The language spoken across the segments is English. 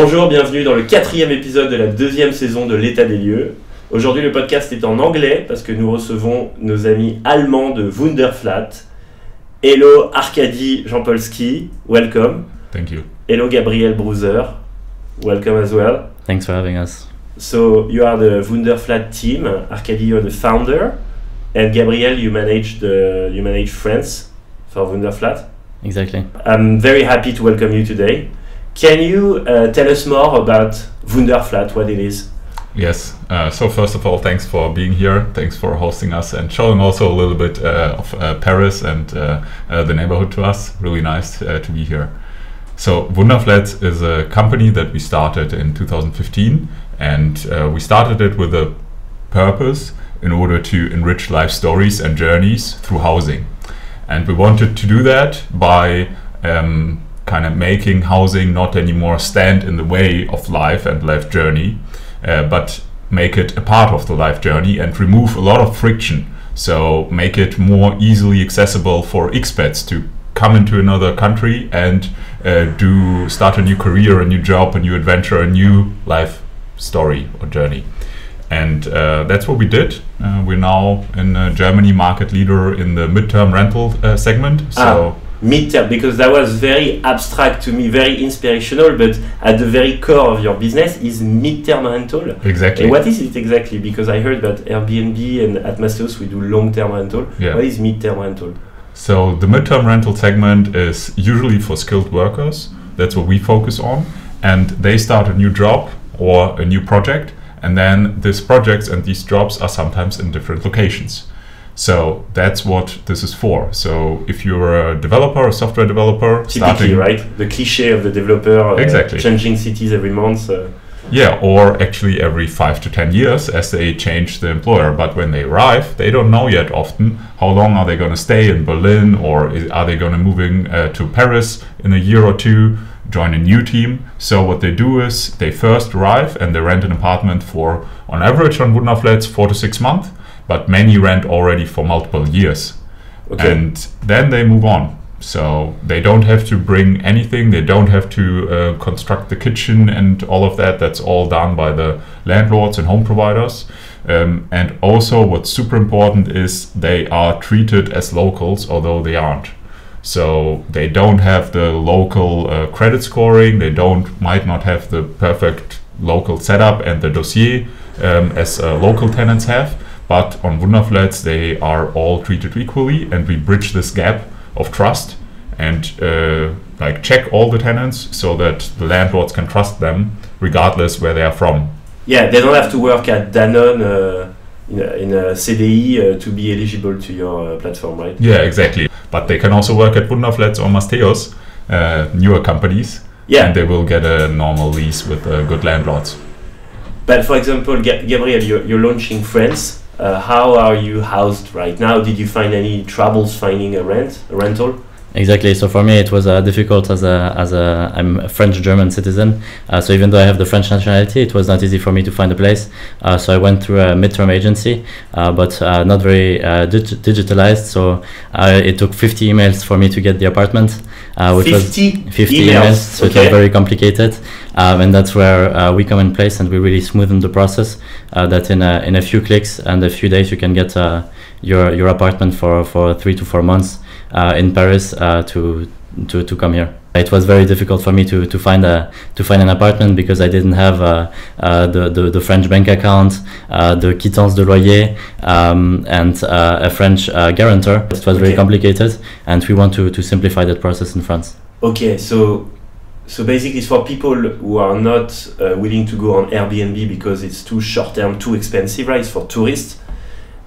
Bonjour, bienvenue dans le 4e épisode de la 2e saison de l'état des lieux. Aujourd'hui le podcast est en anglais parce que nous recevons nos amis allemands de Wunderflats. Hello A.Jampolski, welcome. Thank you. Hello Gabriel Bruser, welcome as well. Thanks for having us. So you are the Wunderflat team. Arkady, you're the founder, and Gabriel, you manage France for Wunderflat. Exactly. I'm very happy to welcome you today. Can you tell us more about Wunderflat, what it is? Yes, so first of all, thanks for being here. Thanks for hosting us and showing also a little bit of Paris and the neighborhood to us. Really nice to be here. So Wunderflats is a company that we started in 2015, and we started it with a purpose in order to enrich life stories and journeys through housing. And we wanted to do that by kind of making housing not anymore stand in the way of life and life journey, but make it a part of the life journey and remove a lot of friction. So make it more easily accessible for expats to come into another country and start a new career, a new job, a new adventure, a new life story or journey. And that's what we did. We're now in Germany market leader in the midterm rental segment. So midterm, because that was very abstract to me, very inspirational, but at the very core of your business is midterm rental. Exactly. And what is it exactly? Because I heard that Airbnb and at Masteos we do long-term rental. Yeah. What is midterm rental? So the midterm rental segment is usually for skilled workers. That's what we focus on. And they start a new job or a new project. And then these projects and these jobs are sometimes in different locations. So that's what this is for. So if you're a developer, a software developer, typically, right? The cliché of the developer exactly. Changing cities every month. Yeah, or actually every 5 to 10 years as they change the employer. But when they arrive, they don't know yet often how long are they going to stay in Berlin, or are they going to moving to Paris in a year or two, join a new team. So what they do is they first arrive and they rent an apartment for, on average on Wunderflats, 4 to 6 months. But many rent already for multiple years. Okay. And then they move on. So they don't have to bring anything. They don't have to construct the kitchen and all of that. That's all done by the landlords and home providers. And also what's super important is they are treated as locals, although they aren't. So they don't have the local credit scoring. They might not have the perfect local setup and the dossier as local tenants have. But on Wunderflats, they are all treated equally, and we bridge this gap of trust and check all the tenants so that the landlords can trust them regardless where they are from. Yeah, they don't have to work at Danone in a CDI to be eligible to your platform, right? Yeah, exactly. But they can also work at Wunderflats or Masteos, newer companies, and they will get a normal lease with good landlords. But for example, Gabriel, you're launching France. How are you housed right now? Did you find any troubles finding a rental? Exactly. So for me, it was difficult I'm a French-German citizen. So even though I have the French nationality, it was not easy for me to find a place. So I went through a midterm agency, but not very digitalized. So it took 50 emails for me to get the apartment, which 50 was 50 emails. So it was very complicated. And that's where we come in place, and we really smoothen the process. That in a few clicks and a few days, you can get your apartment for 3 to 4 months. In Paris to come here. It was very difficult for me to find an apartment because I didn't have the French bank account, the quittance de loyer, and a French guarantor. It was very complicated, and we want to simplify that process in France. Okay, so basically it's for people who are not willing to go on Airbnb because it's too short-term, too expensive, right? It's for tourists.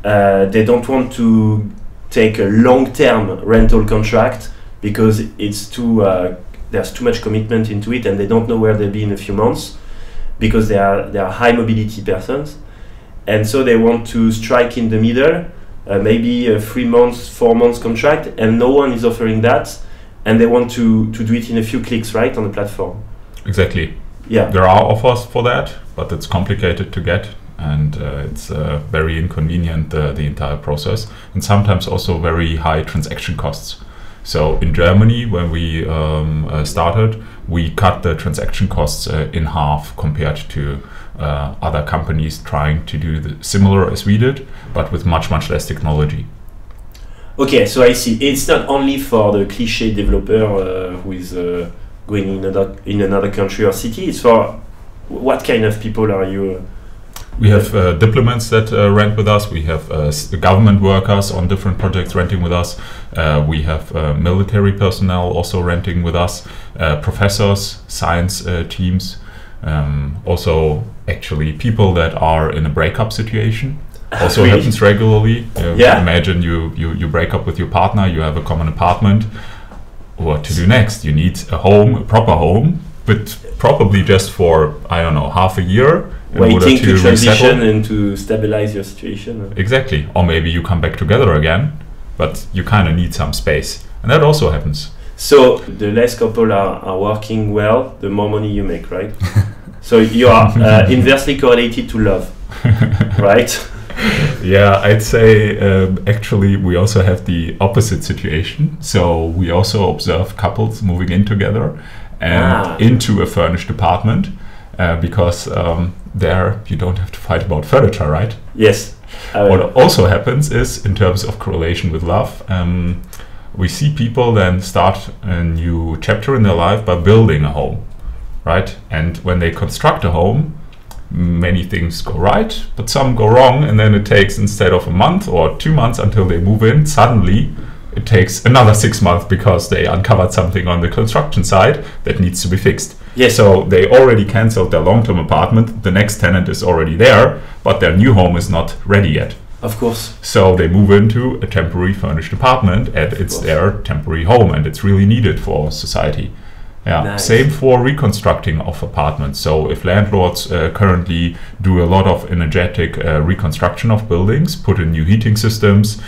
They don't want to take a long-term rental contract because it's there's too much commitment into it, and they don't know where they'll be in a few months because they are high mobility persons, and so they want to strike in the middle, maybe a 3 months, 4 months contract, and no one is offering that, and they want to do it in a few clicks, right, on the platform. Exactly. Yeah. There are offers for that, but it's complicated to get. And it's very inconvenient, the entire process, and sometimes also very high transaction costs. So in Germany, when we started, we cut the transaction costs in half compared to other companies trying to do similar as we did, but with much less technology. Okay, so I see. It's not only for the cliché developer who is going in another country or city. It's for what kind of people are you? We have diplomats that rent with us. We have government workers on different projects renting with us. We have military personnel also renting with us. Professors, science teams. Also, actually, people that are in a breakup situation. Also really? Happens regularly. Yeah. Imagine you break up with your partner. You have a common apartment. What to do next? You need a home, a proper home, but probably just for, I don't know, half a year. Waiting to transition and to stabilize your situation. Exactly. Or maybe you come back together again, but you kind of need some space. And that also happens. So the less couple are working well, the more money you make, right? So you are inversely correlated to love, right? Yeah, I'd say actually we also have the opposite situation. So we also observe couples moving in together and into a furnished apartment because there you don't have to fight about furniture, right? Yes. What also happens is, in terms of correlation with love, we see people then start a new chapter in their life by building a home, right? And when they construct a home, many things go right, but some go wrong, and then it takes, instead of a month or 2 months until they move in, suddenly it takes another 6 months because they uncovered something on the construction side that needs to be fixed. Yes. So they already cancelled their long-term apartment, the next tenant is already there, but their new home is not ready yet. Of course. So they move into a temporary furnished apartment, and it's their temporary home, and it's really needed for society. Yeah, nice. Same for reconstructing of apartments. So if landlords currently do a lot of energetic reconstruction of buildings, put in new heating systems,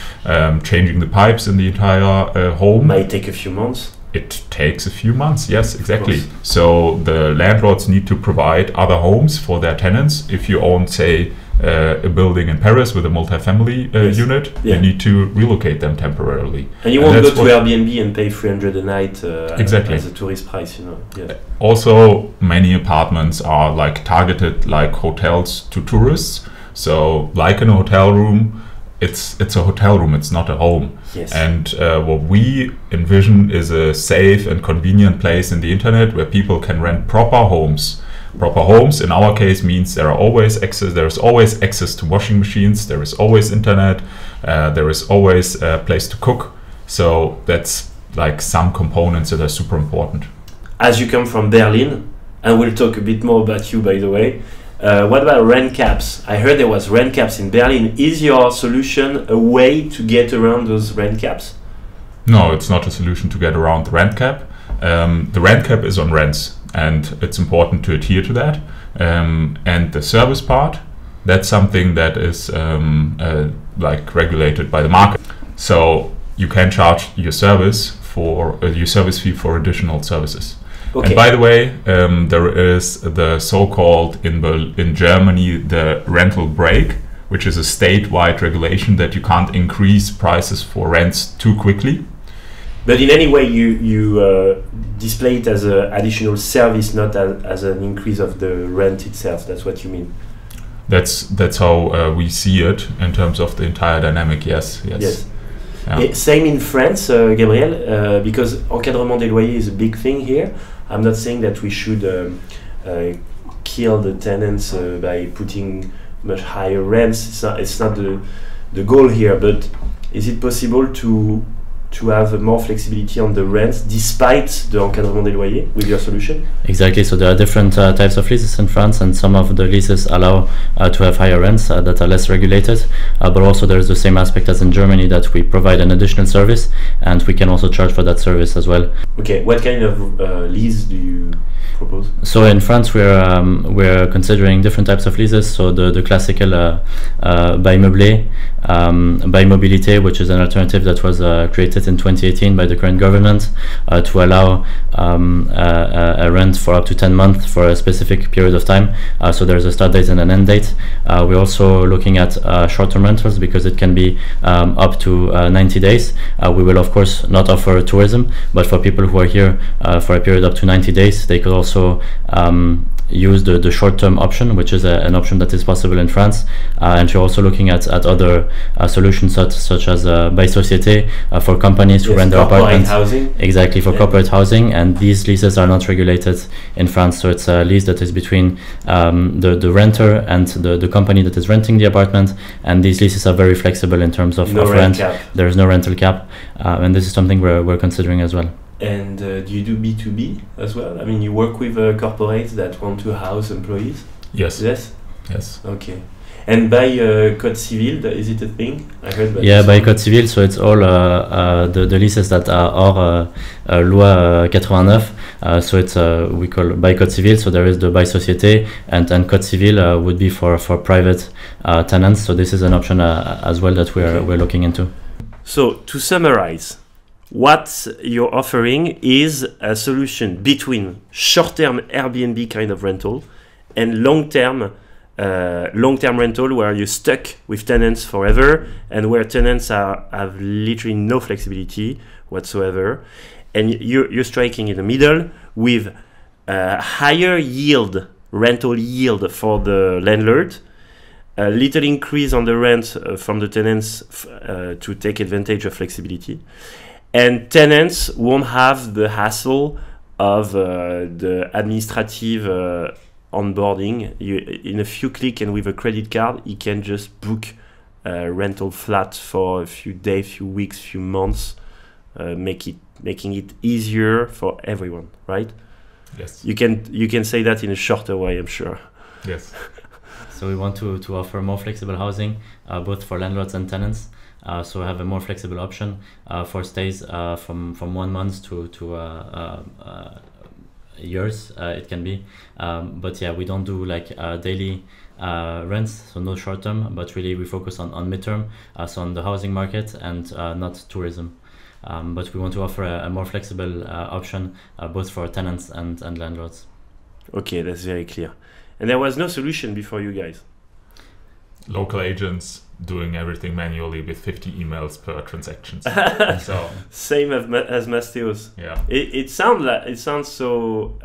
changing the pipes in the entire home. Might take a few months. It takes a few months, yes, exactly. So the landlords need to provide other homes for their tenants. If you own, say, a building in Paris with a multifamily unit, you need to relocate them temporarily. And you won't go to Airbnb and pay 300 a night exactly. as a tourist price, you know. Yeah. Also, many apartments are like targeted like hotels to tourists. So, like in a hotel room, it's a hotel room, it's not a home. Yes. And what we envision is a safe and convenient place in the internet where people can rent proper homes. Proper homes in our case means there is always access to washing machines, there is always internet, there is always a place to cook. So that's like some components that are super important. As you come from Berlin, and we'll talk a bit more about you, by the way, what about rent caps? I heard there was rent caps in Berlin. Is your solution a way to get around those rent caps? No, it's not a solution to get around the rent cap. The rent cap is on rents, and it's important to adhere to that. And the service part, that's something that is like regulated by the market. So you can charge your service fee for additional services. Okay. And by the way, there is the so-called in Germany the rental break, which is a statewide regulation that you can't increase prices for rents too quickly. But in any way, you display it as an additional service, not as an increase of the rent itself. That's what you mean. That's how we see it in terms of the entire dynamic. Yes. Yeah. Same in France, Gabriel, because encadrement des loyers is a big thing here. I'm not saying that we should kill the tenants by putting much higher rents. It's not the goal here. But is it possible to have more flexibility on the rents despite the encadrement des loyers with your solution? Exactly. So there are different types of leases in France, and some of the leases allow to have higher rents that are less regulated. But also there is the same aspect as in Germany, that we provide an additional service, and we can also charge for that service as well. Okay. What kind of lease do you propose? So in France, we're considering different types of leases. So the classical by meublé, by mobilité, which is an alternative that was created in 2018 by the current government to allow a rent for up to 10 months for a specific period of time. So there's a start date and an end date. We're also looking at short-term rentals because it can be up to 90 days. We will of course not offer tourism, but for people who are here for a period up to 90 days, they could also use the short-term option, which is an option that is possible in France. And we're also looking at other solutions such as by société for companies who rent their apartments. Housing. Exactly, for corporate housing. And these leases are not regulated in France. So it's a lease that is between the renter and the company that is renting the apartment. And these leases are very flexible in terms of rent. There's no rental cap. And this is something we're considering as well. And do you do B2B as well? I mean, you work with corporates that want to house employees? Yes. Yes? Yes. Okay. And by Code Civil, is it a thing? I heard about Yeah, by Code Civil, so it's all the leases that are hors loi 89. So it's we call by Code Civil. So there is the by société, and Code Civil would be for private tenants. So this is an option as well that we're looking into. So to summarize, what you're offering is a solution between short-term Airbnb kind of rental and long-term rental where you're stuck with tenants forever and where tenants have literally no flexibility whatsoever. And you're striking in the middle with a higher yield, rental yield for the landlord, a little increase on the rent from the tenants to take advantage of flexibility. And tenants won't have the hassle of the administrative onboarding. In a few clicks and with a credit card, you can just book a rental flat for a few days, few weeks, few months, making it easier for everyone, right? Yes. You can say that in a shorter way, I'm sure. Yes. So we want to offer more flexible housing, both for landlords and tenants. So we have a more flexible option for stays from 1 month to years. It can be, but yeah, we don't do like daily rents, so no short term, but really we focus on midterm, so on the housing market and not tourism. But we want to offer a more flexible option both for tenants and landlords. Okay, that's very clear. And there was no solution before you guys. Local agents doing everything manually with 50 emails per transactions. So same as Masteos. Yeah, it sounds so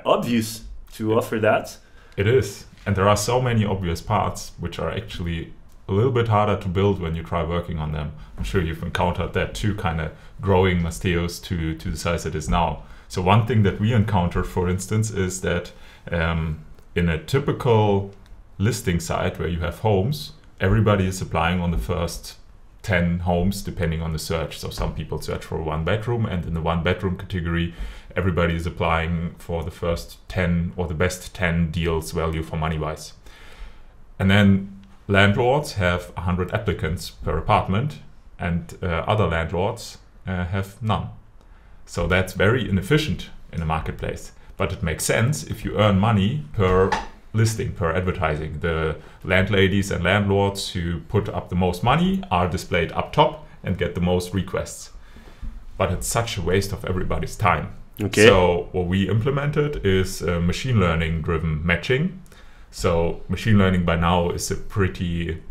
obvious to offer that. It is, and there are so many obvious parts which are actually a little bit harder to build when you try working on them. I'm sure you've encountered that too, kind of growing Masteos to the size it is now. So one thing that we encounter, for instance, is that in a typical listing site where you have homes, everybody is applying on the first 10 homes depending on the search. So some people search for a 1-bedroom, and in the 1-bedroom category everybody is applying for the first 10 or the best 10 deals value for money wise. And then landlords have 100 applicants per apartment, and other landlords have none. So that's very inefficient in a marketplace, but it makes sense if you earn money per listing, per advertising. The landladies and landlords who put up the most money are displayed up top and get the most requests. But it's such a waste of everybody's time. Okay. So what we implemented is machine learning driven matching. So machine learning by now is a pretty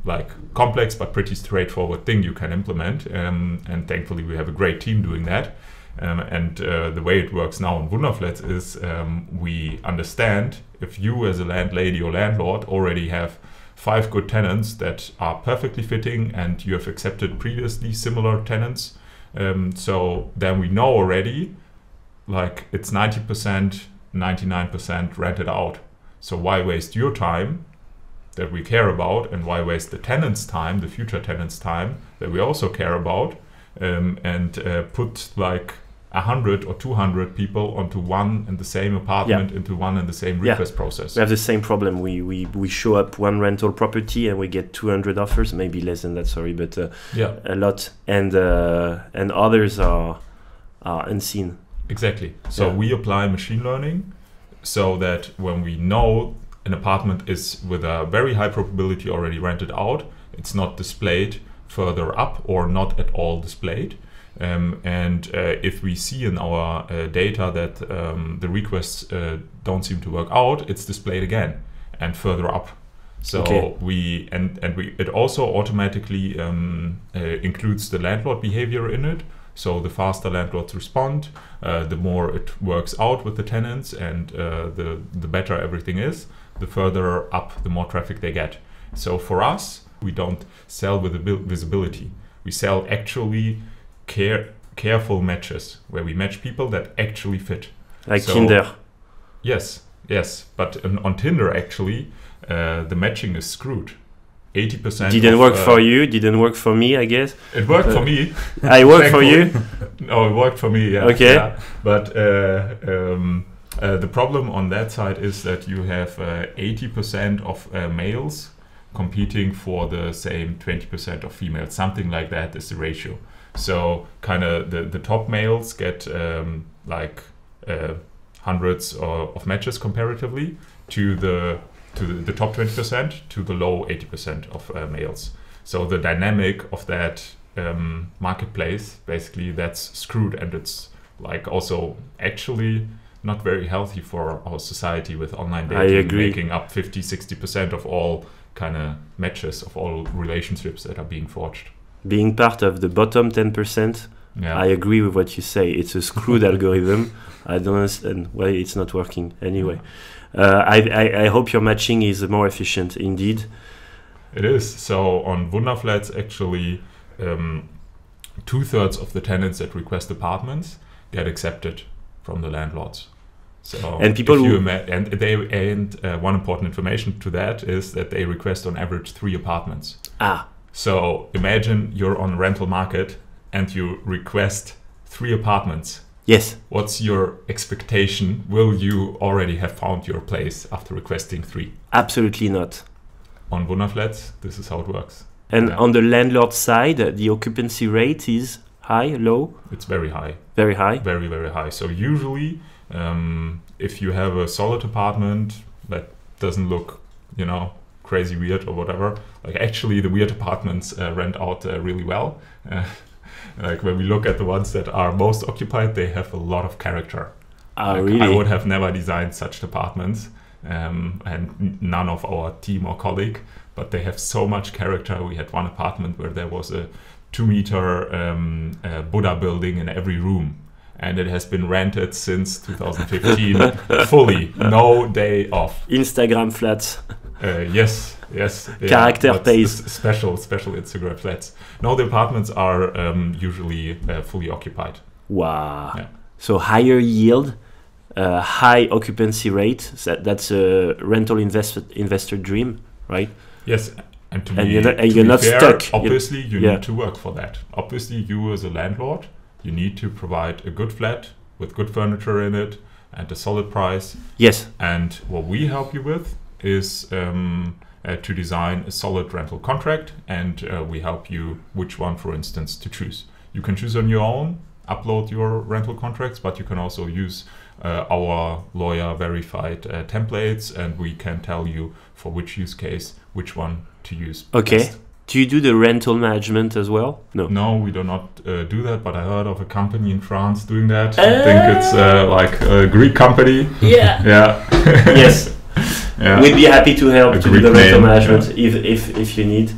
complex but pretty straightforward thing you can implement, and thankfully we have a great team doing that. And the way it works now in Wunderflats is we understand if you as a landlady or landlord already have 5 good tenants that are perfectly fitting and you have accepted previously similar tenants, so then we know already it's 90%, 99% rented out. So why waste your time that we care about, and why waste the tenant's time, the future tenant's time that we also care about, and put 100 or 200 people onto one and the same apartment, into one and the same request process. We have the same problem. We show up one rental property and we get 200 offers, maybe less than that, sorry, but a lot, and others are unseen. Exactly. So we apply machine learning so that when we know an apartment is with a very high probability already rented out, it's not displayed further up or not at all displayed. If we see in our data that the requests don't seem to work out, it's displayed again and further up. So it also automatically includes the landlord behavior in it. So the faster landlords respond, the more it works out with the tenants, and the better everything is. The further up, the more traffic they get. So for us, we don't sell with visibility. We sell actually careful matches, where we match people that actually fit. Like Tinder. Yes. But on Tinder, actually, the matching is screwed. 80% didn't work for you, didn't work for me, I guess. It worked for me. I worked for you? No, it worked for me, yeah. Okay. Yeah. But the problem on that side is that you have 80% of males competing for the same 20% of females. Something like that is the ratio. So kind of the top males get hundreds of matches comparatively to the top 20%, to the low 80% of males. So the dynamic of that marketplace, basically, that's screwed, and it's like also actually not very healthy for our society, with online dating making up 50-60% of all kind of matches, of all relationships that are being forged. Being part of the bottom 10%, I agree with what you say. It's a screwed algorithm. I don't understand why it's not working anyway. I hope your matching is more efficient indeed. It is. So on Wunderflats, actually, 2/3 of the tenants that request apartments get accepted from the landlords. So and people one important information to that is that they request on average 3 apartments. So imagine you're on rental market and you request 3 apartments. Yes. What's your expectation? Will you already have found your place after requesting 3? Absolutely not. On Wunderflats, this is how it works. And on the landlord side, the occupancy rate is high, low? It's very high. Very high? Very, very high. So usually, if you have a solid apartment that doesn't look, crazy weird or whatever, like actually the weird apartments rent out really well. Like when we look at the ones that are most occupied, they have a lot of character. Really? I would have never designed such apartments, and none of our team or colleague, but they have so much character. We had one apartment where there was a 2-meter Buddha building in every room, and it has been rented since 2015 fully, no day off. Instagram flats. Yes. Character pays. Special Instagram flats. No, the apartments are usually fully occupied. Wow. Yeah. So higher yield, high occupancy rate. That's a rental investor dream, right? Yes. And you're not fair, stuck. Obviously, you need to work for that. Obviously, you as a landlord, you need to provide a good flat with good furniture in it and a solid price. Yes. And what we help you with is to design a solid rental contract, and we help you which one, for instance, to choose. You can choose on your own, upload your rental contracts, but you can also use our lawyer verified templates, and we can tell you for which use case which one to use. Okay. Best. Do you do the rental management as well? No, we do not do that, but I heard of a company in France doing that. I think it's like a Greek company. Yeah. Yes. Yeah. We'd be happy to help to do the rental management if you need.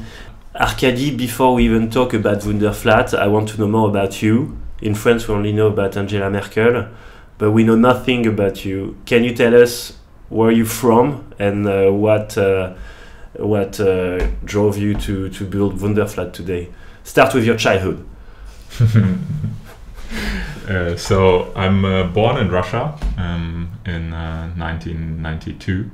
Arkady, before we even talk about Wunderflats, I want to know more about you. In France, we only know about Angela Merkel, but we know nothing about you. Can you tell us where you're from and what drove you to build Wunderflats today? Start with your childhood. So I'm born in Russia in 1992,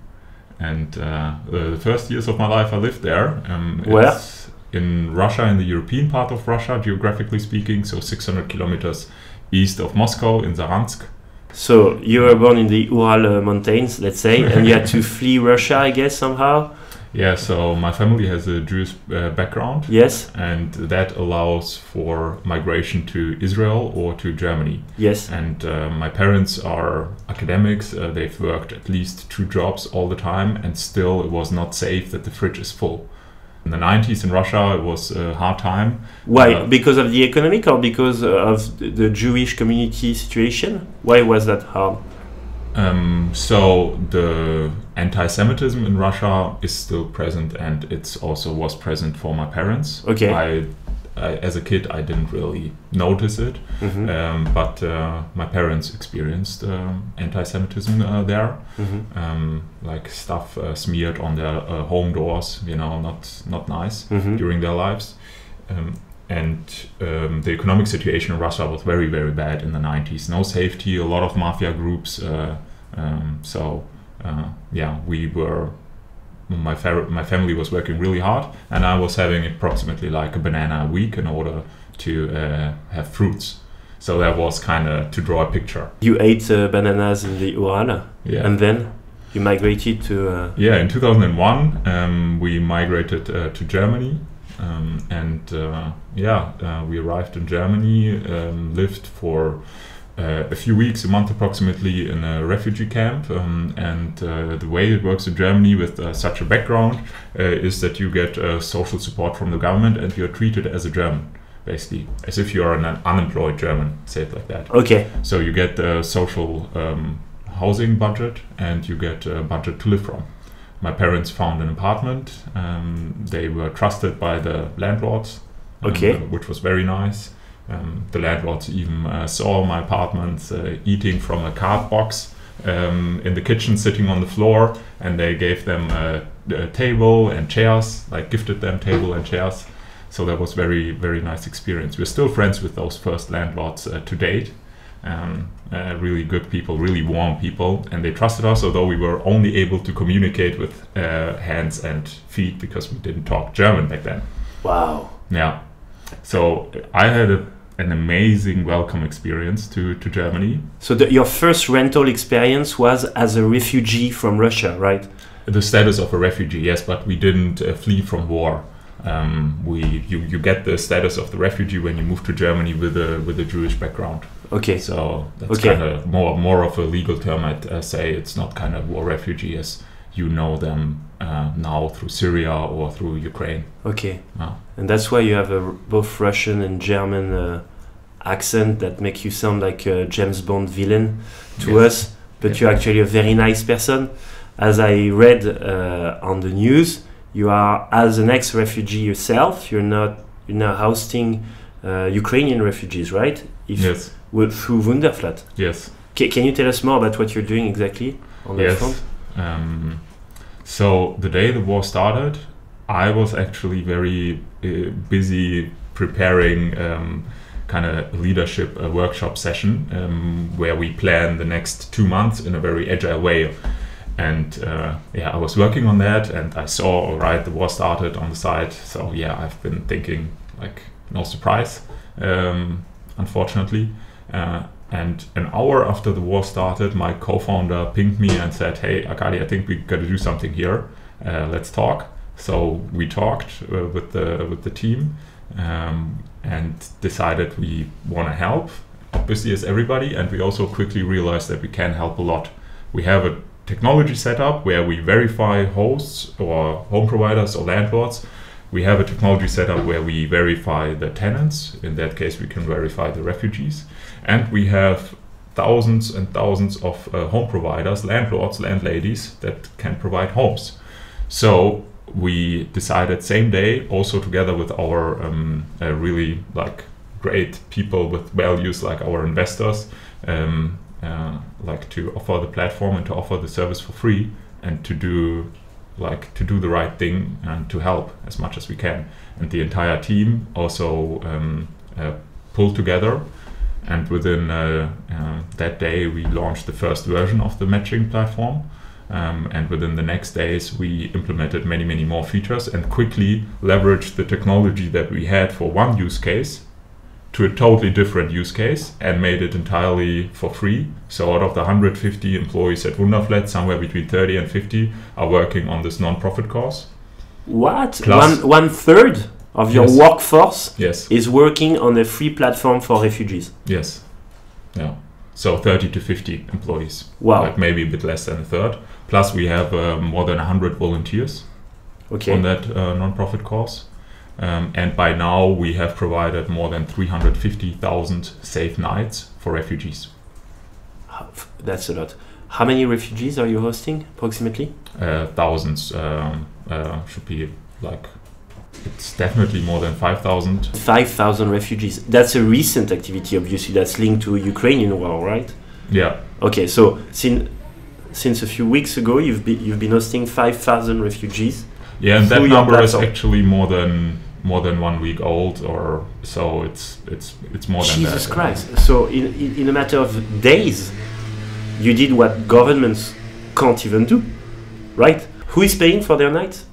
and the first years of my life I lived there. Where? It's in Russia, in the European part of Russia, geographically speaking, so 600 kilometers east of Moscow, in Saransk. So you were born in the Ural mountains, let's say, and you had to flee Russia, I guess, somehow? Yeah, so my family has a Jewish background. Yes. And that allows for migration to Israel or to Germany. Yes. And my parents are academics. They've worked at least 2 jobs all the time, and still it was not safe that the fridge is full. In the 90s in Russia, it was a hard time. Why? Because of the economic or because of the Jewish community situation? Why was that hard? So the anti-Semitism in Russia is still present, and it also was present for my parents. Okay. I as a kid, I didn't really notice it, but my parents experienced anti-Semitism there, like stuff smeared on their home doors, not nice during their lives. And the economic situation in Russia was very, very bad in the 90s. No safety, a lot of mafia groups. My family was working really hard, and I was having approximately like a banana a week in order to have fruits. So that was kind of to draw a picture. You ate bananas in the Ural, and then you migrated to... in 2001 we migrated to Germany. We arrived in Germany, lived for a few weeks, a month approximately, in a refugee camp. The way it works in Germany with such a background is that you get social support from the government, and you're treated as a German, basically, as if you are an unemployed German, say it like that. Okay. So you get the social housing budget, and you get a budget to live from. My parents found an apartment. They were trusted by the landlords, which was very nice. The landlords even saw my apartment eating from a card box in the kitchen, sitting on the floor, and they gave them a table and chairs, like gifted them table and chairs. So that was very, very nice experience. We're still friends with those first landlords to date. Really good people, really warm people, and they trusted us, although we were only able to communicate with hands and feet because we didn't talk German back then. Wow. Yeah. So I had an amazing welcome experience to Germany. So your first rental experience was as a refugee from Russia, right? The status of a refugee, yes, but we didn't flee from war. You get the status of the refugee when you move to Germany with a Jewish background. Okay. So that's kind of more of a legal term. I'd say it's not kind of war refugee as you know them now through Syria or through Ukraine. Okay. And that's why you have both Russian and German accent that make you sound like a James Bond villain to us, but you're actually a very nice person. As I read on the news, you are, as an ex-refugee yourself, you're now hosting Ukrainian refugees, right? Yes. Through Wunderflats. Yes. Can you tell us more about what you're doing exactly on that front? So the day the war started, I was actually very busy preparing kind of leadership workshop session where we plan the next 2 months in a very agile way. And I was working on that, and I saw, all right, the war started on the side. So I've been thinking, like, no surprise, unfortunately. And an hour after the war started, my co-founder pinged me and said, "Hey, Akali, I think we got to do something here. Let's talk." So we talked with the team and decided we want to help, obviously, as everybody. And we also quickly realized that we can help a lot. We have a technology setup where we verify hosts or home providers or landlords. We have a technology setup where we verify the tenants. In that case, we can verify the refugees. And we have thousands and thousands of home providers, landlords, landladies that can provide homes. So we decided same day, also together with our really like great people with values like our investors, like to offer the platform and to offer the service for free, and to do the right thing and to help as much as we can. And the entire team also pulled together, and within that day we launched the first version of the matching platform, and within the next days we implemented many more features and quickly leveraged the technology that we had for one use case to a totally different use case and made it entirely for free. So out of the 150 employees at Wunderflats, somewhere between 30 and 50 are working on this non-profit cause. What? Plus- One third of your Yes. workforce Yes. is working on a free platform for refugees. Yes. Yeah. So 30 to 50 employees. Wow. Like maybe a bit less than a third. Plus we have more than 100 volunteers Okay. on that non-profit cause. And by now we have provided more than 350,000 safe nights for refugees. That's a lot. How many refugees are you hosting approximately? Thousands should be like, it's definitely more than 5,000. 5,000 refugees. That's a recent activity, obviously. That's linked to Ukrainian war, right? Yeah. Okay, so since a few weeks ago, you've been hosting 5,000 refugees. Yeah, and that through your number is platform. actually more than 1 week old, or so. It's more than that. Jesus Christ! So in a matter of days, you did what governments can't even do, right? Who is paying for their nights?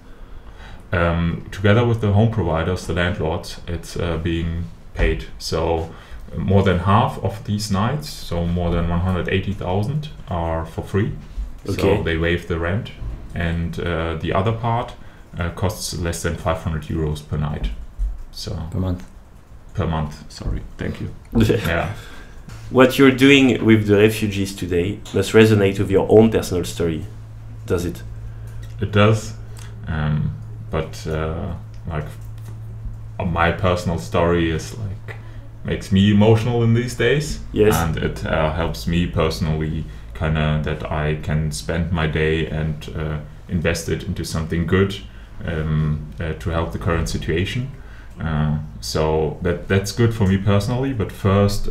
Together with the home providers, the landlords, it's being paid. So more than half of these nights, so more than 180,000, are for free. Okay. So they waive the rent, and the other part costs less than 500 euros per night. So Per month. Sorry. Thank you. Yeah. What you're doing with the refugees today must resonate with your own personal story, does it? It does, but like my personal story is like makes me emotional in these days. Yes. And it helps me personally, kind of that I can spend my day and invest it into something good to help the current situation. So that's good for me personally. But first,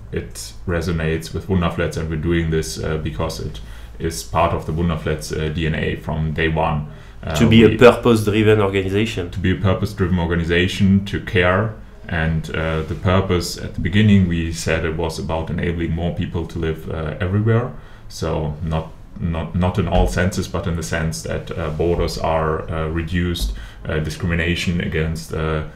it resonates with Wunderflats, and we're doing this because it is part of the Wunderflats DNA from day one. To be a purpose-driven organization. To be a purpose-driven organization, to care. And the purpose at the beginning, we said it was about enabling more people to live everywhere. So not in all senses, but in the sense that borders are reduced, discrimination against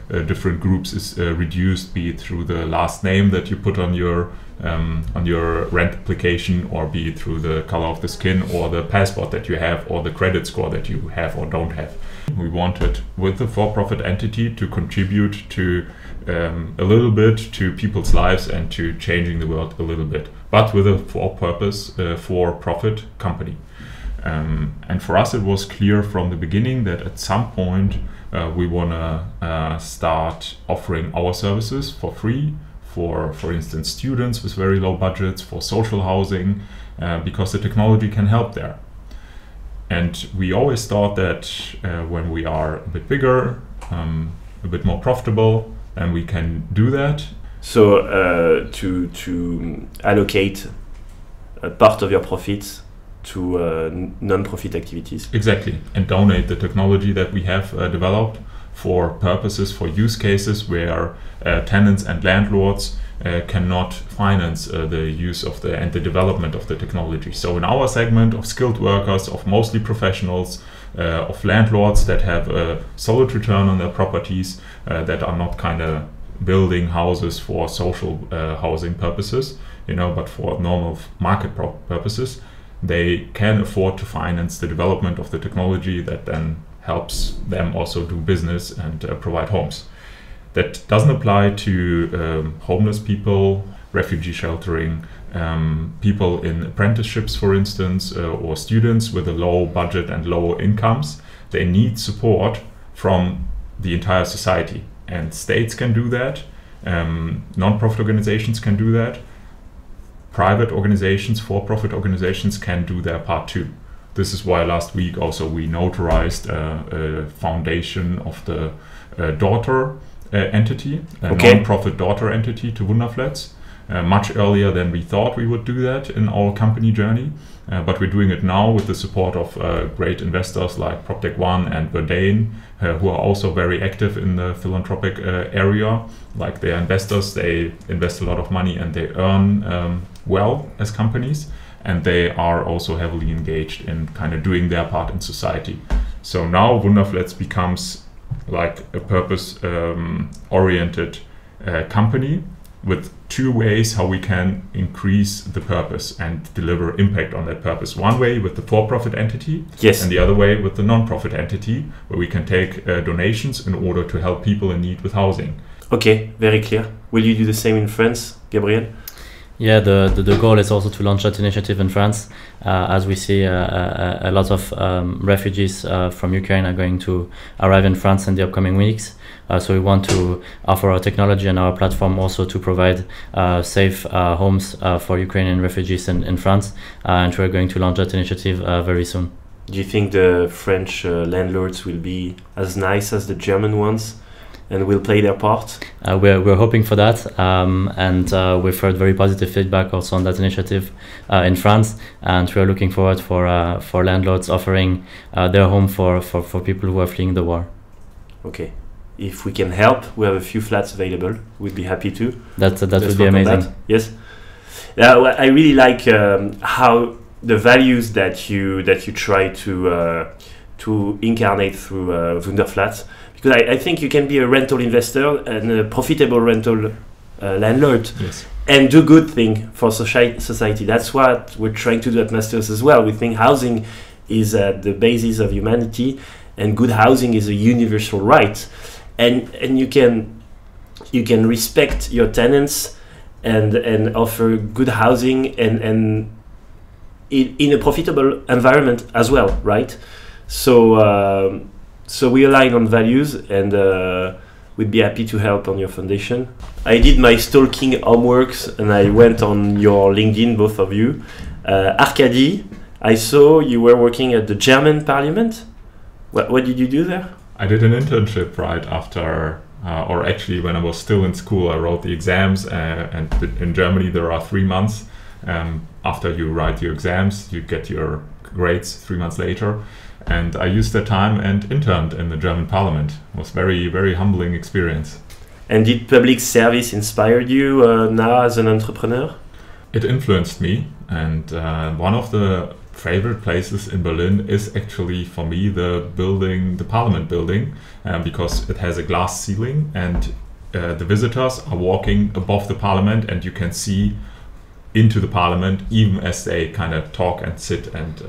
different groups is reduced, be it through the last name that you put on your rent application, or be it through the color of the skin, or the passport that you have, or the credit score that you have or don't have. We wanted, with the for-profit entity, to contribute to a little bit to people's lives and to changing the world a little bit, but with a for-profit company. And for us, it was clear from the beginning that at some point we want to start offering our services for free, for instance, students with very low budgets, for social housing, because the technology can help there. And we always thought that when we are a bit bigger, a bit more profitable, then we can do that. So to allocate a part of your profits to non-profit activities. Exactly, and donate the technology that we have developed for purposes, for use cases where tenants and landlords cannot finance the use of and the development of the technology. So in our segment of skilled workers, of mostly professionals, of landlords that have a solid return on their properties, that are not kind of building houses for social housing purposes, but for normal market purposes, they can afford to finance the development of the technology that then helps them also do business and provide homes. That doesn't apply to homeless people, refugee sheltering, people in apprenticeships, for instance, or students with a low budget and low incomes. They need support from the entire society, and states can do that. Non-profit organizations can do that. Private organizations, for-profit organizations can do their part too. This is why last week also we notarized a foundation of the daughter entity, a non-profit daughter entity to Wunderflats, much earlier than we thought we would do that in our company journey. But we're doing it now with the support of great investors like PropTech1 and Verdane, who are also very active in the philanthropic area. Like they are investors, they invest a lot of money and they earn well as companies. And they are also heavily engaged in kind of doing their part in society. So now Wunderflats becomes like a purpose-oriented company with two ways how we can increase the purpose and deliver impact on that purpose. One way with the for-profit entity, Yes. and the other way with the non-profit entity, where we can take donations in order to help people in need with housing. Okay, very clear. Will you do the same in France, Gabriel? Yeah, the goal is also to launch that initiative in France, as we see a lot of refugees from Ukraine are going to arrive in France in the upcoming weeks. So we want to offer our technology and our platform also to provide safe homes for Ukrainian refugees in France, and we're going to launch that initiative very soon. Do you think the French landlords will be as nice as the German ones and will play their part? We're hoping for that, and we've heard very positive feedback also on that initiative in France, and we're looking forward for landlords offering their home for people who are fleeing the war. Okay. If we can help, we have a few flats available. We'd be happy to. That would Let's be work on amazing. that. Yes. I really like how the values that you try to incarnate through Wunderflats, because I think you can be a rental investor and a profitable rental landlord. Yes. And do good thing for society. That's what we're trying to do at Masteos as well. We think housing is at the basis of humanity, and good housing is a universal right. And you can respect your tenants and offer good housing and in a profitable environment as well, right? So we align on values, and we'd be happy to help on your foundation. I did my stalking homeworks and I went on your LinkedIn, both of you. Arkady, I saw you were working at the German Parliament. What did you do there? I did an internship right after, or actually when I was still in school, I wrote the exams, and in Germany there are 3 months. After you write your exams, you get your grades 3 months later. And I used that time and interned in the German Parliament. It was very, very humbling experience. And did public service inspire you now as an entrepreneur? It influenced me, and one of the favorite places in Berlin is actually for me the Parliament building, because it has a glass ceiling, and the visitors are walking above the Parliament, and you can see into the Parliament even as they kind of talk and sit and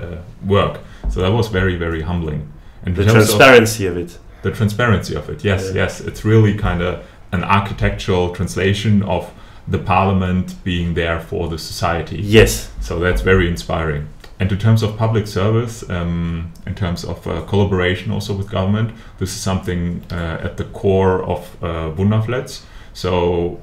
work. So that was very, very humbling. And the transparency of it. The transparency of it, yes, yes. It's really kind of an architectural translation of the Parliament being there for the society. Yes. So that's very inspiring. And in terms of public service, in terms of collaboration also with government, this is something at the core of Wunderflats. So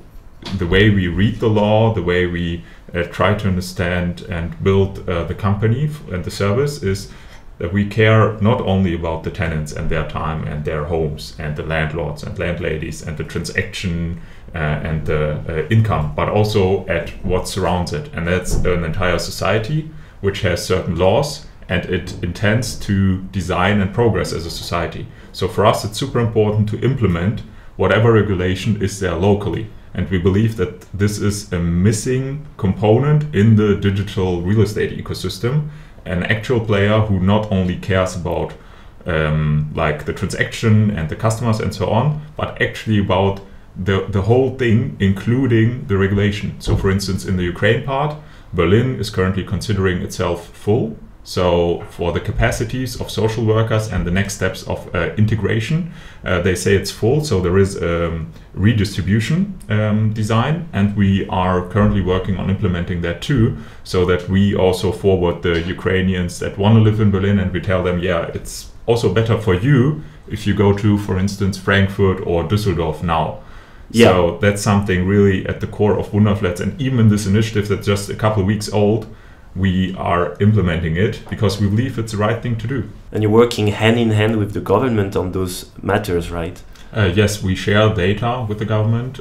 the way we read the law, the way we try to understand and build the company and the service is that we care not only about the tenants and their time and their homes and the landlords and landladies and the transaction and the income, but also at what surrounds it. And that's an entire society which has certain laws, and it intends to design and progress as a society. So for us, it's super important to implement whatever regulation is there locally. And we believe that this is a missing component in the digital real estate ecosystem, an actual player who not only cares about like the transaction and the customers and so on, but actually about the whole thing, including the regulation. So for instance, in the Ukraine part, Berlin is currently considering itself full. So for the capacities of social workers and the next steps of integration, they say it's full. So there is a redistribution design, and we are currently working on implementing that too, so that we also forward the Ukrainians that want to live in Berlin, and we tell them, yeah, it's also better for you if you go to, for instance, Frankfurt or Düsseldorf now. Yeah. So that's something really at the core of Wunderflats, and even in this initiative that's just a couple of weeks old, we are implementing it because we believe it's the right thing to do. And you're working hand in hand with the government on those matters, right? Yes, we share data with the government,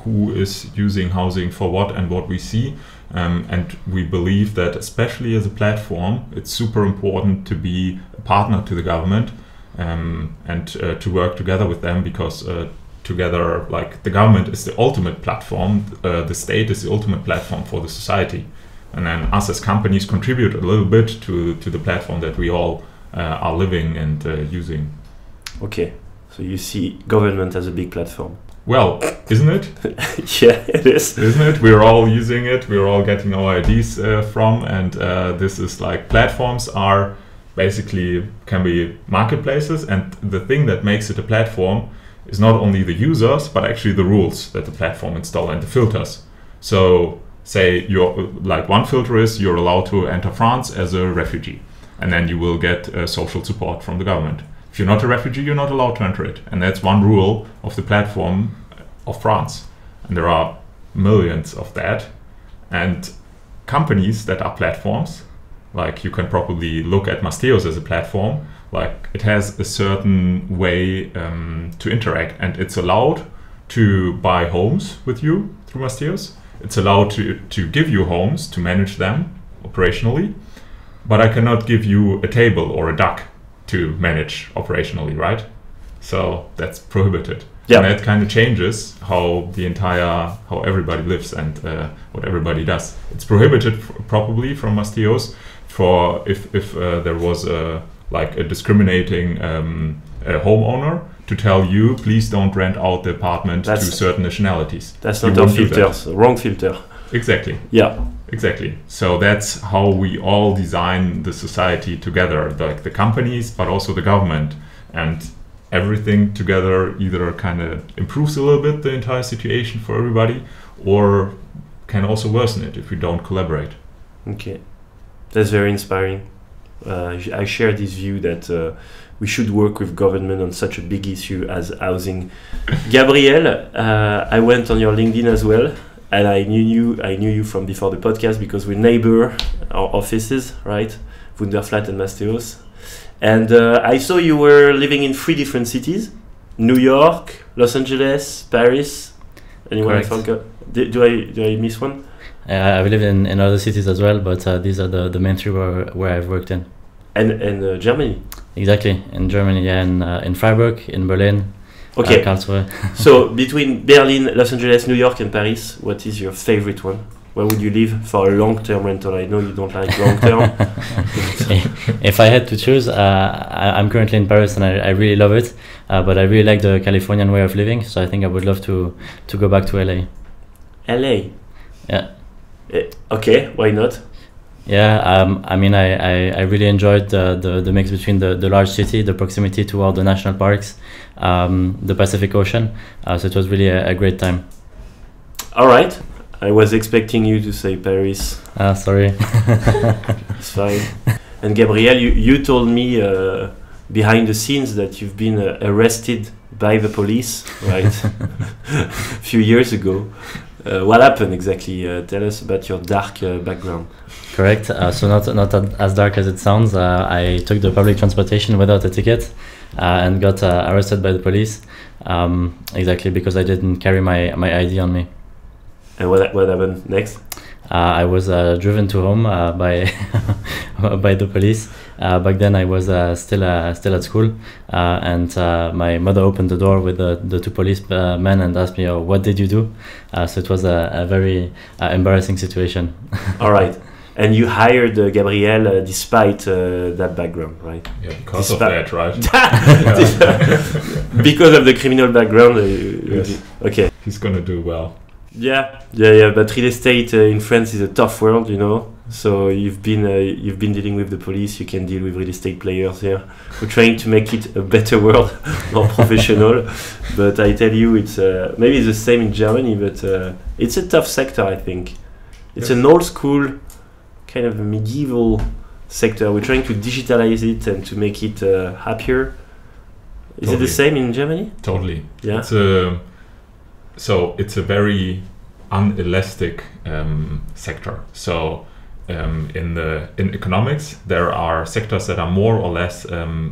who is using housing for what and what we see. And we believe that especially as a platform, it's super important to be a partner to the government and to work together with them, because together, like, the government is the ultimate platform, the state is the ultimate platform for the society. And then us as companies contribute a little bit to the platform that we all are living and using. Okay, so you see government as a big platform. Well, isn't it? Yeah, it is. Isn't it? We're all using it. We're all getting our ideas from, and this is like platforms are basically can be marketplaces. And the thing that makes it a platform is not only the users, but actually the rules that the platform install and the filters. So say you're like one filter is you're allowed to enter France as a refugee, and then you will get social support from the government. If you're not a refugee, you're not allowed to enter it. And that's one rule of the platform of France. And there are millions of that. And companies that are platforms, like you can probably look at Masteos as a platform, like it has a certain way to interact, and it's allowed to buy homes with you through Masteos. It's allowed to give you homes to manage them operationally, but I cannot give you a table or a duck to manage operationally, right? So that's prohibited. Yeah. And that kind of changes how everybody lives and what everybody does. It's prohibited probably from Masteos for if there was a discriminating homeowner to tell you, please don't rent out the apartment to certain nationalities. That's not our filters, wrong filter. Exactly. Yeah. Exactly. So that's how we all design the society together, like the companies, but also the government. And everything together either kind of improves a little bit the entire situation for everybody, or can also worsen it if we don't collaborate. Okay. That's very inspiring. I share this view that we should work with government on such a big issue as housing. Gabriel, I went on your LinkedIn as well. And I knew you from before the podcast because we neighbor our offices, right? Wunderflats and Masteos. And I saw you were living in 3 different cities: New York, Los Angeles, Paris. Anyone I forgot? Do I miss one? I've lived in other cities as well, but these are the main 3 where I've worked in. And Germany? Exactly, in Germany, yeah, in Freiburg, in Berlin. Okay. Karlsruhe. So between Berlin, Los Angeles, New York, and Paris, what is your favorite one? Where would you live for a long-term rental? I know you don't like long-term. If I had to choose, I'm currently in Paris and I really love it, but I really like the Californian way of living. So I think I would love to go back to LA. LA. Yeah. Okay. Why not? Yeah, I mean, I really enjoyed the mix between the large city, the proximity to all the national parks, the Pacific Ocean. So it was really a great time. All right. I was expecting you to say Paris. Sorry. It's fine. And Gabriel, you told me behind the scenes that you've been arrested by the police, right? A few years ago. What happened exactly? Tell us about your dark background. Correct. So not as dark as it sounds. I took the public transportation without a ticket and got arrested by the police. Exactly because I didn't carry my ID on me. And what happened next? I was driven to home by by the police. Back then I was still at school, and my mother opened the door with the 2 policemen and asked me, "Oh, what did you do?" So it was a very embarrassing situation. All right. And you hired Gabriel despite that background, right? Yeah, because of that, right? Because of the criminal background. Yes. Okay. He's gonna do well. Yeah. But real estate in France is a tough world, you know. So you've been dealing with the police. You can deal with real estate players here. We're trying to make it a better world, more professional. But I tell you, it's maybe it's the same in Germany, but it's a tough sector. I think it's an old school, kind of a medieval sector. We're trying to digitalize it and to make it happier. Is it the same in Germany? Totally. Yeah. It's a very unelastic sector. So in economics, there are sectors that are more or less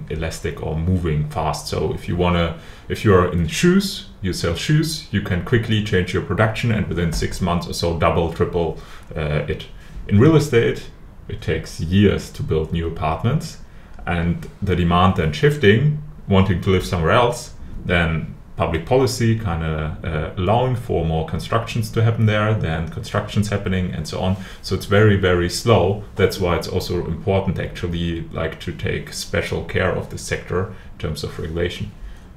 elastic or moving fast. So if you're in shoes, you sell shoes, you can quickly change your production and within 6 months or so double, triple it. In real estate, it takes years to build new apartments, and the demand then shifting, wanting to live somewhere else, then public policy kind of allowing for more constructions to happen there, then constructions happening and so on. So it's very, very slow. That's why it's also important actually like to take special care of the sector in terms of regulation.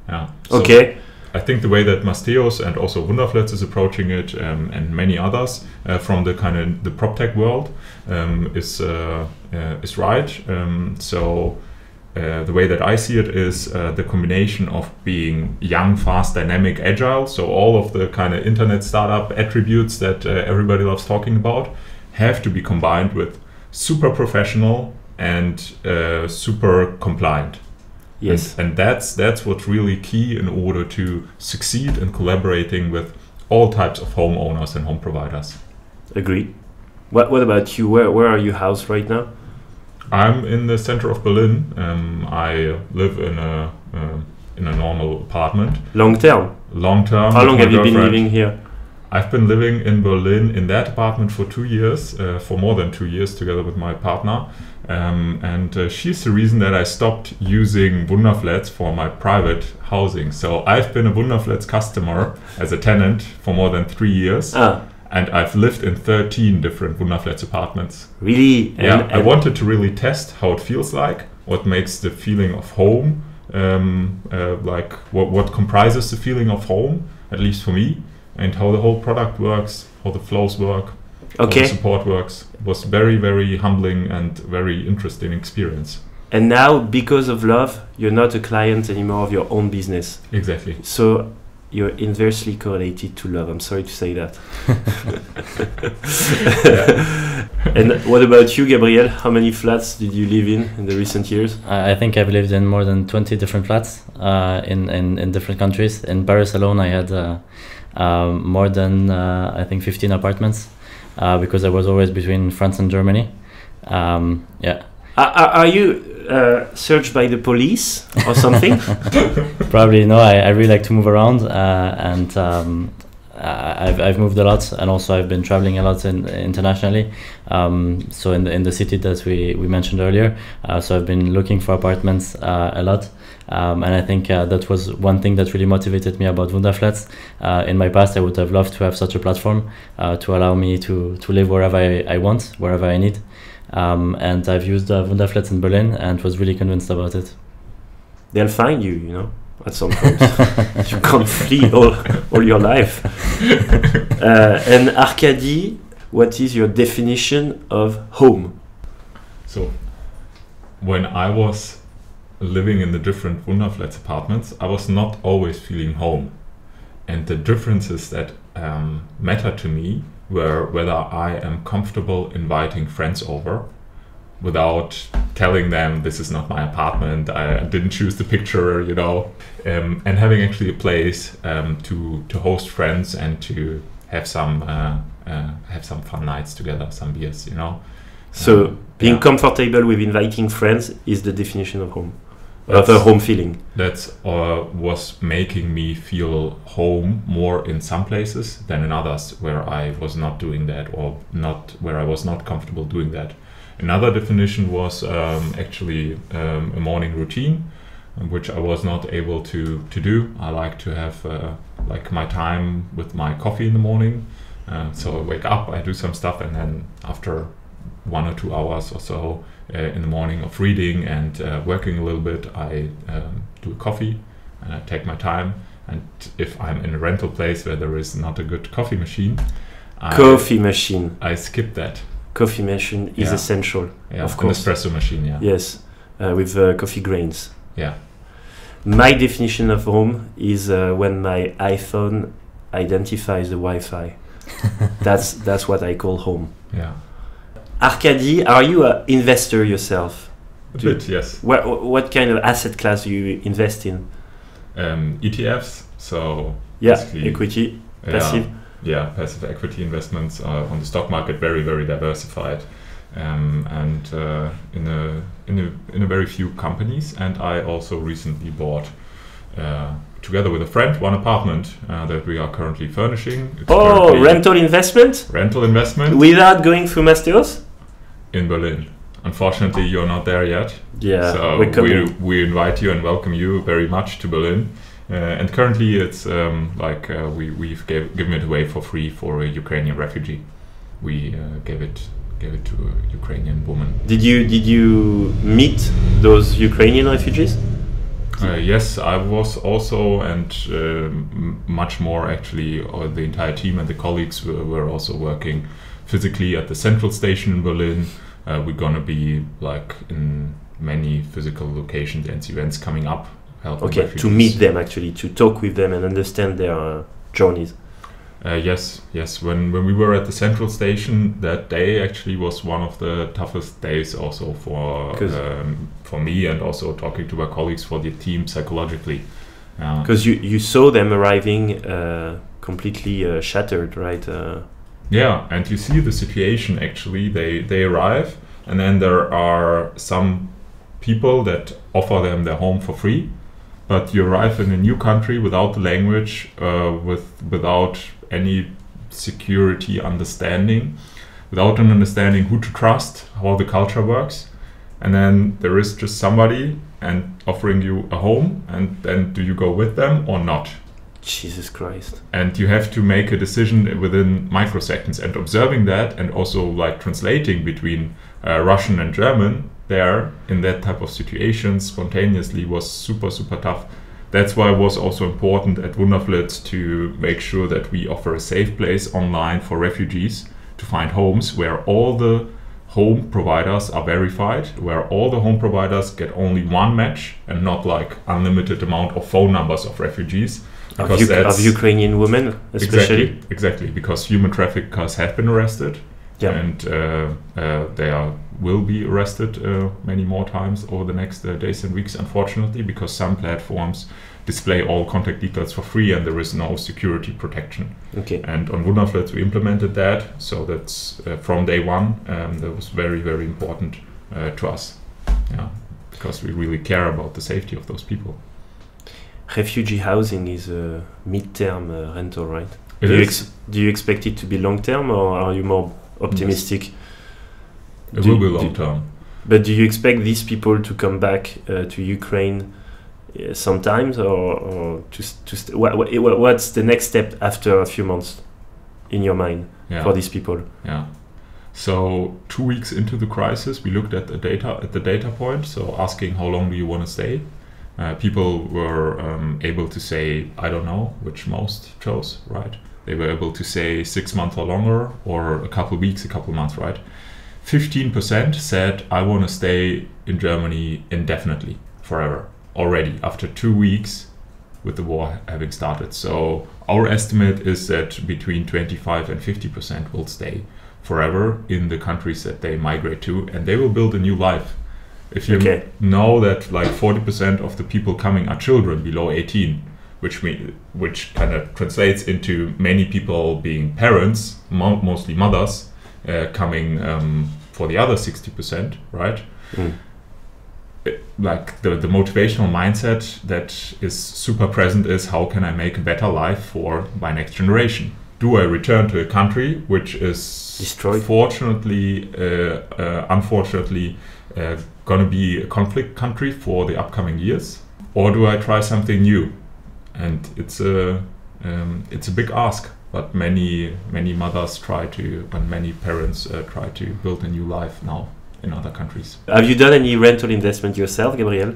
Yeah. So okay. I think the way that Masteos and also Wunderflats is approaching it, and many others from the kind of the PropTech world, is right. So the way that I see it is the combination of being young, fast, dynamic, agile. So all of the kind of internet startup attributes that everybody loves talking about have to be combined with super professional and super compliant. Yes. And that's what's really key in order to succeed in collaborating with all types of homeowners and home providers. Agree. What about you? Where are you housed right now? I'm in the center of Berlin. I live in a normal apartment. Long term? Long term. How long have you been living here? I've been living in Berlin in that apartment for 2 years, for more than 2 years, together with my partner. And she's the reason that I stopped using Wunderflats for my private housing. So I've been a Wunderflats customer as a tenant for more than 3 years. And I've lived in 13 different Wunderflats apartments. Really? Yeah, I wanted to really test how it feels like, what makes the feeling of home, like what comprises the feeling of home, at least for me, and how the whole product works, how the flows work, how the support works. It was very, very humbling and very interesting experience. And now, because of love, you're not a client anymore of your own business. Exactly. So you're inversely correlated to love. I'm sorry to say that. And what about you, Gabriel? How many flats did you live in the recent years? I think I've lived in more than 20 different flats in different countries. In Paris alone, I had more than, I think, 15 apartments because I was always between France and Germany. Yeah. Are you searched by the police or something? Probably no. I really like to move around, and I've moved a lot, and also I've been traveling a lot internationally. So in the city that we mentioned earlier. So I've been looking for apartments a lot. And I think that was one thing that really motivated me about Wunderflats. In my past, I would have loved to have such a platform to allow me to live wherever I want, wherever I need. And I've used Wunderflats in Berlin and was really convinced about it. They'll find you, you know, at some point. You can't flee all your life. And Arkady, what is your definition of home? So, when I was living in the different Wunderflats apartments, I was not always feeling home. And the differences that matter to me were whether I am comfortable inviting friends over without telling them this is not my apartment, I didn't choose the picture, you know, and having actually a place to host friends and to have some fun nights together, some beers, you know. So being comfortable with inviting friends is the definition of home. Of a home feeling. That was making me feel home more in some places than in others where I was not doing that, or not where I was not comfortable doing that. Another definition was actually a morning routine, which I was not able to do. I like to have like my time with my coffee in the morning. So I wake up, I do some stuff, and then after 1 or 2 hours or so in the morning of reading and working a little bit, I do a coffee and I take my time. And if I'm in a rental place where there is not a good coffee machine, I skip that. Coffee machine is essential, of course. An espresso machine, Yes, with coffee grains. Yeah. My definition of home is when my iPhone identifies the Wi-Fi. That's what I call home. Yeah. Arkady, are you an investor yourself? A bit, yes. What kind of asset class do you invest in? ETFs, so equity, passive. Yeah, passive equity investments on the stock market, very, very diversified, and in a very few companies. And I also recently bought, together with a friend, one apartment that we are currently furnishing. It's rental investment? Rental investment. Without going through Masteos? In Berlin. Unfortunately, you're not there yet. Yeah, so we invite you and welcome you very much to Berlin. And currently, it's we've given it away for free for a Ukrainian refugee. We gave it to a Ukrainian woman. Did you meet those Ukrainian refugees? Yes, I was also, and much more actually, the entire team and the colleagues were also working physically at the central station in Berlin. We're gonna be like in many physical locations and events coming up. Okay, refugees. To meet them actually, to talk with them and understand their journeys. Yes. When we were at the central station, that day actually was one of the toughest days also for me, and also talking to my colleagues for the team psychologically. Because you saw them arriving completely shattered, right? Yeah, and you see the situation actually. They arrive, and then there are some people that offer them their home for free, but you arrive in a new country without the language, without any security understanding, without an understanding who to trust, how the culture works, and then there is just somebody and offering you a home, and then do you go with them or not? Jesus Christ. And you have to make a decision within microseconds, and observing that and also like translating between Russian and German there in that type of situation spontaneously was super tough. That's why it was also important at Wunderflats to make sure that we offer a safe place online for refugees to find homes where all the home providers are verified, where all the home providers get only one match and not like unlimited amount of phone numbers of refugees. Of Ukrainian women, especially. Exactly, because human traffickers have been arrested, and they will be arrested many more times over the next days and weeks, unfortunately, because some platforms display all contact details for free and there is no security protection. Okay. And on Wunderflats we implemented that, so that's from day one. That was very important to us, because we really care about the safety of those people. Refugee housing is a mid-term rental, right? Do you expect it to be long-term, or are you more optimistic? Yes. It will be long-term. But do you expect these people to come back to Ukraine sometimes, or what's the next step after a few months in your mind for these people? Yeah. So 2 weeks into the crisis, we looked at the data point. So asking how long do you want to stay? People were able to say, I don't know, which most chose, right? They were able to say 6 months or longer, or a couple weeks, a couple months, right? 15% said, I want to stay in Germany indefinitely, forever, already, after 2 weeks with the war having started. So our estimate is that between 25 and 50% will stay forever in the countries that they migrate to, and they will build a new life. If you know that like 40% of the people coming are children below 18, which kind of translates into many people being parents, mostly mothers, coming for the other 60%, right? Like the motivational mindset that is super present is, how can I make a better life for my next generation? Do I return to a country which is destroyed? Unfortunately, going to be a conflict country for the upcoming years, or do I try something new? And it's a big ask, but many mothers many parents try to build a new life now in other countries. Have you done any rental investment yourself, Gabriel?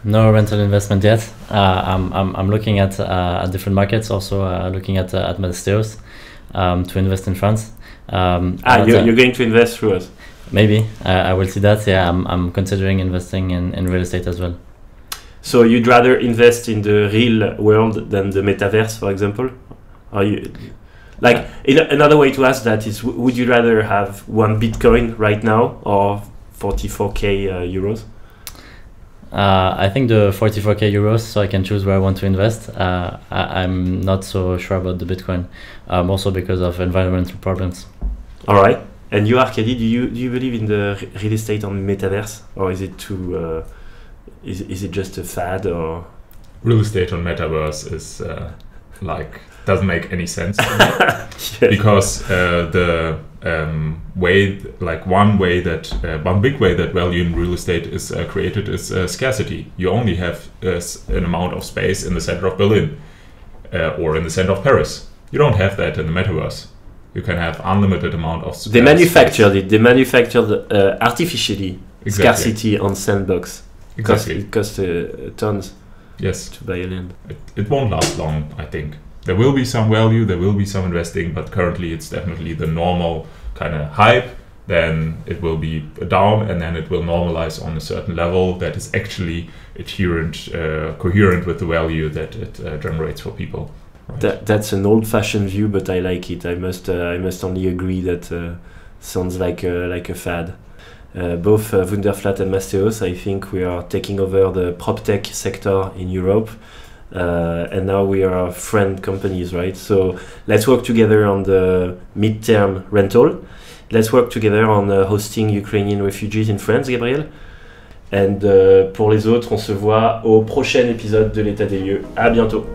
No rental investment yet. I'm looking at different markets, also looking at Masteos to invest in France. You're going to invest through us? Maybe. I will see that. Yeah, I'm considering investing in real estate as well. So you'd rather invest in the real world than the metaverse, for example? Are you like another way to ask that is, would you rather have 1 Bitcoin right now or 44k euros? I think the 44k euros, so I can choose where I want to invest. I'm not so sure about the Bitcoin, also because of environmental problems. All right. And you, Arkady, do you believe in the real estate on metaverse, or is it too? Is it just a fad, or? Real estate on metaverse is doesn't make any sense to me. Yes. Because the one big way that value in real estate is created is scarcity. You only have an amount of space in the center of Berlin or in the center of Paris. You don't have that in the metaverse. You can have unlimited amount of space. They manufactured it. They manufactured artificially scarcity on Sandbox. Exactly. It cost tons. Yes. to buy a land. It won't last long, I think. There will be some value, there will be some investing, but currently it's definitely the normal kind of hype. Then it will be down, and then it will normalize on a certain level that is actually coherent with the value that it generates for people. Right? That's an old-fashioned view, but I like it. I must only agree that sounds like a fad. Both Wunderflats and Masteos, I think we are taking over the prop tech sector in Europe. And now we are friend companies, right? So let's work together on the mid-term rental. Let's work together on hosting Ukrainian refugees in France, Gabriel. And pour les autres, on se voit au prochain épisode de l'état des lieux. À bientôt.